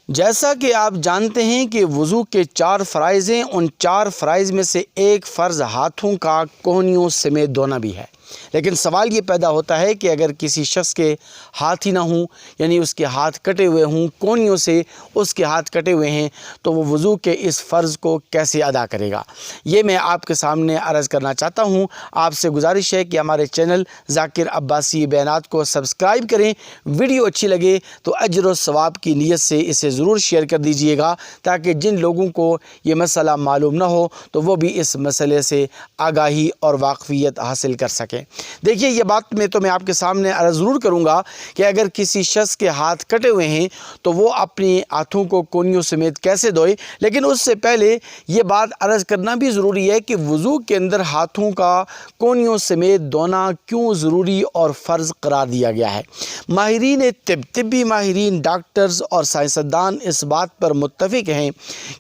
جیسا کہ آپ جانتے ہیں کہ وضو کے 4 فرائض ہیں، ان 4 فرائض میں سے ایک فرض ہاتھوں کا کونیوں سمیت دھونا بھی ہے۔ لیکن سوال یہ پیدا ہوتا ہے کہ اگر کسی شخص کے ہاتھ ہی نہ ہوں، یعنی اس کے ہاتھ کٹے ہوئے ہوں، کونیوں سے اس کے ہاتھ کٹے ہوئے ہیں، تو وہ وضو کے اس فرض کو کیسے ادا کرے گا؟ یہ میں آپ کے سامنے عرض کرنا چاہتا ہوں۔ آپ سے گزارش ہے کہ ہمارے چینل ذاکر عباسی بیانات کو سبسکرائب کریں۔ ویڈیو اچھی لگے تو اجر و ثواب کی نیت سے اسے ضرور شیئر کر دیجئے گا، تاکہ جن لوگوں کو یہ مسئلہ معلوم نہ ہو تو وہ بھی اس مسئلے سے آگاہی اور واقفیت حاصل کر سکیں۔ دیکھیے، یہ بات میں آپ کے سامنے عرض ضرور کروں گا کہ اگر کسی شخص کے ہاتھ کٹے ہوئے ہیں تو وہ اپنے ہاتھوں کو کونیوں سمیت کیسے دھوئے، لیکن اس سے پہلے یہ بات عرض کرنا بھی ضروری ہے کہ وضو کے اندر ہاتھوں کا کونیوں سمیت دھونا کیوں ضروری اور فرض قرار دیا گیا ہے۔ ماہرین طبی ماہرین، ڈاکٹرز اور سائنسدان اس بات پر متفق ہیں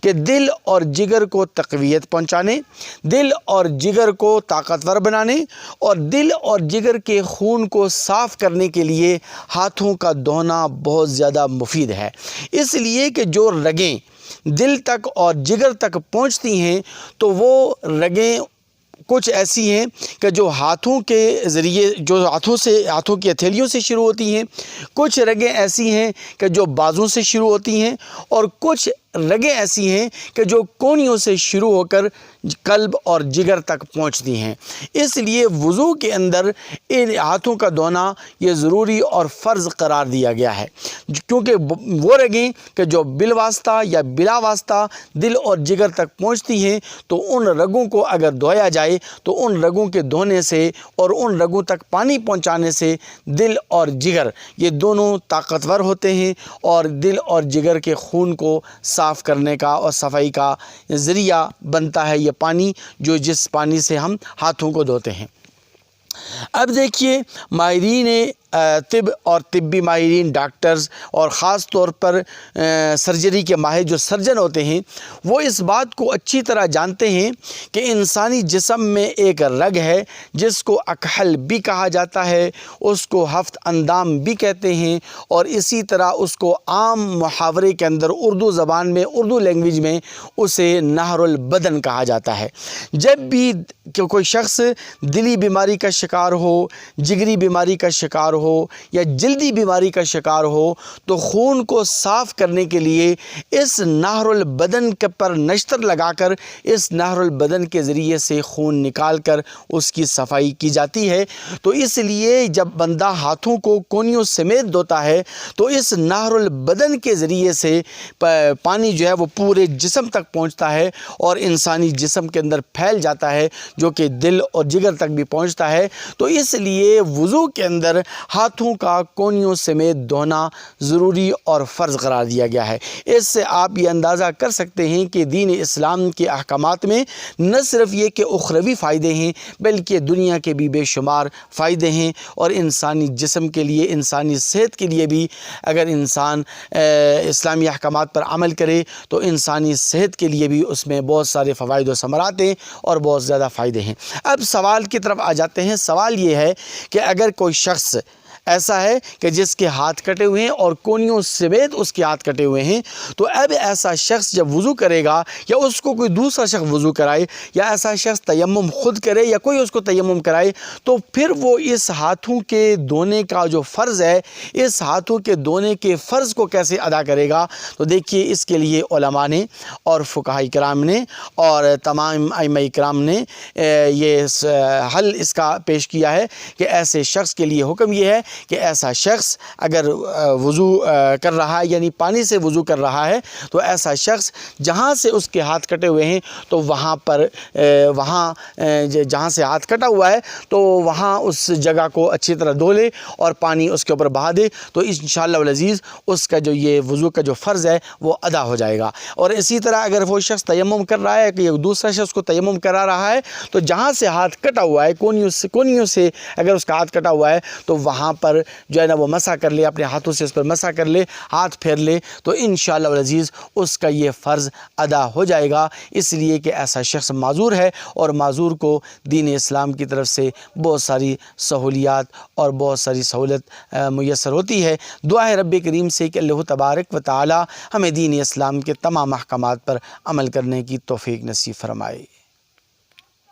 کہ دل اور جگر کو تقویت پہنچانے، دل اور جگر کو طاقتور بنانے اور دل اور جگر کے خون کو صاف کرنے کے لیے ہاتھوں کا دھونا بہت زیادہ مفید ہے۔ اس لیے کہ جو رگیں دل تک اور جگر تک پہنچتی ہیں تو وہ رگیں کچھ ایسی ہیں کہ جو ہاتھوں کے ذریعے، جو ہاتھوں کی ہتھیلیوں سے شروع ہوتی ہیں، کچھ رگیں ایسی ہیں کہ جو بازوں سے شروع ہوتی ہیں، اور کچھ رگیں ایسی ہیں کہ جو کونیوں سے شروع ہو کر قلب اور جگر تک پہنچتی ہیں۔ اس لیے وضو کے اندر ان ہاتھوں کا دھونا یہ ضروری اور فرض قرار دیا گیا ہے، کیونکہ وہ رگیں کہ جو بالواسطہ یا بلا واسطہ دل اور جگر تک پہنچتی ہیں، تو ان رگوں کو اگر دھویا جائے تو ان رگوں کے دھونے سے اور ان رگوں تک پانی پہنچانے سے دل اور جگر یہ دونوں طاقتور ہوتے ہیں، اور دل اور جگر کے خون کو صاف کرنے کا اور صفائی کا ذریعہ بنتا ہے یہ پانی، جس پانی سے ہم ہاتھوں کو دھوتے ہیں۔ اب دیکھیے، ماہرین طب اور طبی ماہرین، ڈاکٹرز اور خاص طور پر سرجری کے ماہر جو سرجن ہوتے ہیں، وہ اس بات کو اچھی طرح جانتے ہیں کہ انسانی جسم میں ایک رگ ہے جس کو اکحل بھی کہا جاتا ہے، اس کو ہفت اندام بھی کہتے ہیں، اور اسی طرح اس کو عام محاورے کے اندر اردو زبان میں، اردو لینگویج میں اسے نہر البدن کہا جاتا ہے۔ جب بھی کوئی شخص دلی بیماری کا شکار ہو، جگری بیماری کا شکار ہو یا جلدی بیماری کا شکار ہو، تو خون کو صاف کرنے کے لیے اس نہر البدن پر نشتر لگا کر اس نہر البدن کے ذریعے سے خون نکال کر اس کی صفائی کی جاتی ہے۔ تو اس لیے جب بندہ ہاتھوں کو کونیوں سمیت دھوتا ہے تو اس نہر البدن کے ذریعے سے پانی جو ہے وہ پورے جسم تک پہنچتا ہے اور انسانی جسم کے اندر پھیل جاتا ہے، جو کہ دل اور جگر تک بھی پہنچتا ہے۔ تو اس لیے وضو کے اندر ہاتھوں کا کونیوں سمیت دھونا ضروری اور فرض قرار دیا گیا ہے۔ اس سے آپ یہ اندازہ کر سکتے ہیں کہ دین اسلام کے احکامات میں نہ صرف یہ کہ اخروی فائدے ہیں، بلکہ دنیا کے بھی بے شمار فائدے ہیں، اور انسانی جسم کے لیے، انسانی صحت کے لیے بھی اگر انسان اسلامی احکامات پر عمل کرے تو انسانی صحت کے لیے بھی اس میں بہت سارے فوائد و ثمرات ہیں اور بہت زیادہ فائدے ہیں۔ اب سوال کی طرف آ جاتے ہیں۔ سوال یہ ہے کہ اگر کوئی شخص ایسا ہے کہ جس کے ہاتھ کٹے ہوئے ہیں اور کونیوں سمیت اس کے ہاتھ کٹے ہوئے ہیں، تو اب ایسا شخص جب وضو کرے گا یا اس کو کوئی دوسرا شخص وضو کرائے یا ایسا شخص تیمم خود کرے یا کوئی اس کو تیمم کرائے، تو پھر وہ اس ہاتھوں کے دھونے کا جو فرض ہے، اس ہاتھوں کے دھونے کے فرض کو کیسے ادا کرے گا؟ تو دیکھیے، اس کے لیے علماء نے اور فقہاء کرام نے اور تمام ائمہ کرام نے یہ حل اس کا پیش کیا ہے کہ ایسے شخص کے لیے حکم یہ ہے کہ ایسا شخص اگر وضو کر رہا ہے، یعنی پانی سے وضو کر رہا ہے، تو ایسا شخص جہاں سے اس کے ہاتھ کٹے ہوئے ہیں تو وہاں جہاں سے ہاتھ کٹا ہوا ہے تو وہاں اس جگہ کو اچھی طرح دھو لے اور پانی اس کے اوپر بہا دے، تو انشاءاللہ العزیز اس کا جو یہ وضو کا جو فرض ہے وہ ادا ہو جائے گا۔ اور اسی طرح اگر وہ شخص تیمم کر رہا ہے کہ دوسرا شخص کو تیمم کرا رہا ہے، تو جہاں سے ہاتھ کٹا ہوا ہے، کونیوں سے اگر اس کا ہاتھ کٹا ہوا ہے تو وہاں پر جو ہے نا وہ مسح کر لے، اپنے ہاتھوں سے اس پر مسح کر لے، ہاتھ پھیر لے، تو انشاءاللہ العزیز اس کا یہ فرض ادا ہو جائے گا، اس لیے کہ ایسا شخص معذور ہے، اور معذور کو دین اسلام کی طرف سے بہت ساری سہولیات اور بہت ساری سہولت میسر ہوتی ہے۔ دعا ہے رب کریم سے کہ اللہ تبارک و تعالی ہمیں دین اسلام کے تمام احکامات پر عمل کرنے کی توفیق نصیب فرمائے۔